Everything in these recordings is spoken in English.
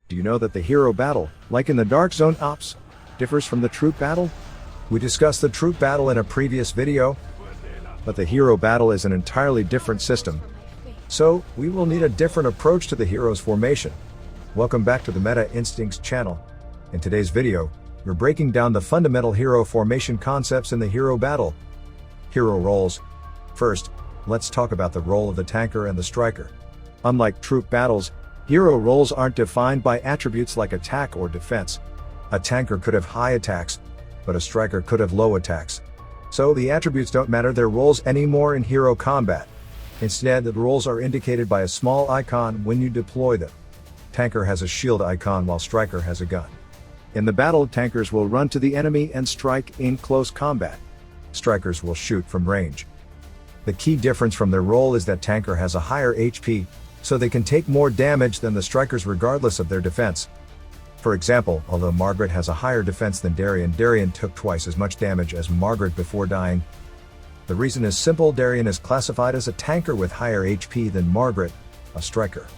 Do you know that the hero battle, like in the Dark Zone ops, differs from the troop battle? We discussed the troop battle in a previous video, but the hero battle is an entirely different system. So, we will need a different approach to the hero's formation. Welcome back to the Meta Instincts channel. In today's video, we're breaking down the fundamental hero formation concepts in the hero battle. Hero roles. First, let's talk about the role of the tanker and the striker. Unlike troop battles, hero roles aren't defined by attributes like attack or defense. A tanker could have high attacks, but a striker could have low attacks. So the attributes don't matter their roles anymore in hero combat. Instead, the roles are indicated by a small icon when you deploy them. Tanker has a shield icon while striker has a gun. In the battle, tankers will run to the enemy and strike in close combat. Strikers will shoot from range. The key difference from their role is that tanker has a higher HP, so they can take more damage than the strikers regardless of their defense. For example, although Margaret has a higher defense than Darian took twice as much damage as Margaret before dying. The reason is simple: Darian is classified as a tanker with higher HP than Margaret, a striker.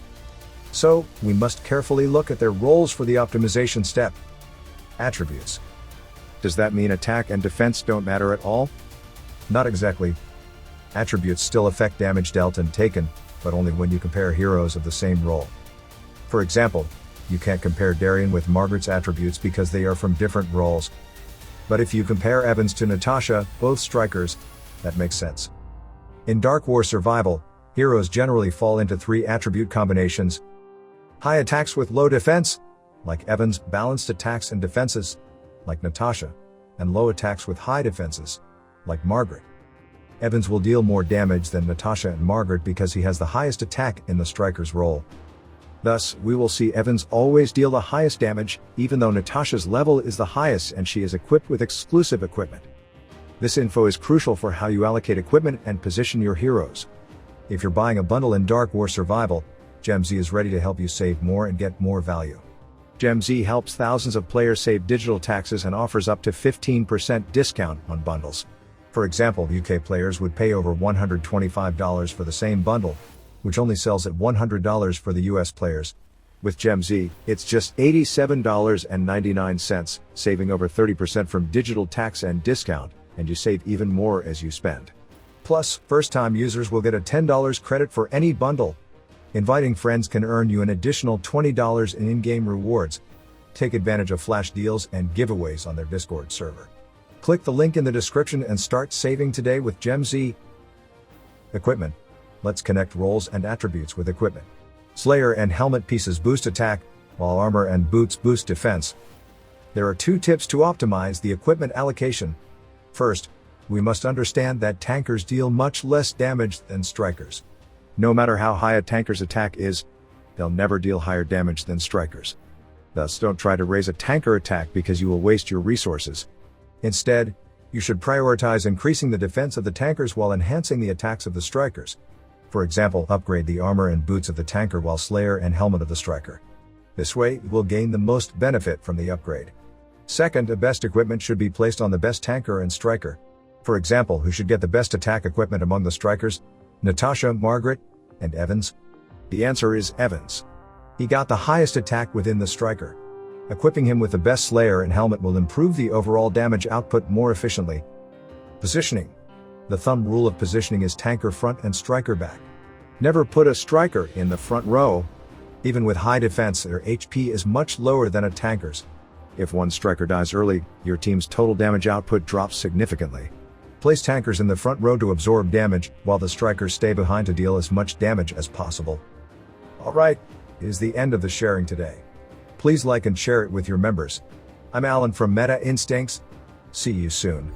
So, we must carefully look at their roles for the optimization step. Attributes. Does that mean attack and defense don't matter at all? Not exactly. Attributes still affect damage dealt and taken, but only when you compare heroes of the same role. For example, you can't compare Darian with Margaret's attributes because they are from different roles. But if you compare Evans to Natasha, both strikers, that makes sense. In Dark War Survival, heroes generally fall into 3 attribute combinations. High attacks with low defense, like Evans, balanced attacks and defenses, like Natasha, and low attacks with high defenses, like Margaret. Evans will deal more damage than Natasha and Margaret because he has the highest attack in the striker's role. Thus, we will see Evans always deal the highest damage, even though Natasha's level is the highest and she is equipped with exclusive equipment. This info is crucial for how you allocate equipment and position your heroes. If you're buying a bundle in Dark War Survival, GemZ is ready to help you save more and get more value. GemZ helps thousands of players save digital taxes and offers up to 15% discount on bundles. For example, UK players would pay over $125 for the same bundle, which only sells at $100 for the US players. With GemZ, it's just $87.99, saving over 30% from digital tax and discount, and you save even more as you spend. Plus, first-time users will get a $10 credit for any bundle. Inviting friends can earn you an additional $20 in in-game rewards. Take advantage of flash deals and giveaways on their Discord server. Click the link in the description and start saving today with GemZ. Equipment. Let's connect roles and attributes with equipment. Slayer and helmet pieces boost attack, while armor and boots boost defense. There are 2 tips to optimize the equipment allocation. First, we must understand that tankers deal much less damage than strikers. No matter how high a tanker's attack is, they'll never deal higher damage than strikers. Thus, don't try to raise a tanker attack because you will waste your resources. Instead, you should prioritize increasing the defense of the tankers while enhancing the attacks of the strikers. For example, upgrade the armor and boots of the tanker while Slayer and helmet of the striker. This way, you will gain the most benefit from the upgrade. Second, the best equipment should be placed on the best tanker and striker. For example, who should get the best attack equipment among the strikers? Natasha, Margaret, and Evans? The answer is Evans. He got the highest attack within the striker. Equipping him with the best Slayer and helmet will improve the overall damage output more efficiently. Positioning. The thumb rule of positioning is tanker front and striker back. Never put a striker in the front row. Even with high defense, their HP is much lower than a tanker's. If one striker dies early, your team's total damage output drops significantly. Place tankers in the front row to absorb damage, while the strikers stay behind to deal as much damage as possible. Alright, it is the end of the sharing today. Please like and share it with your members. I'm Alan from Meta Instincts. See you soon.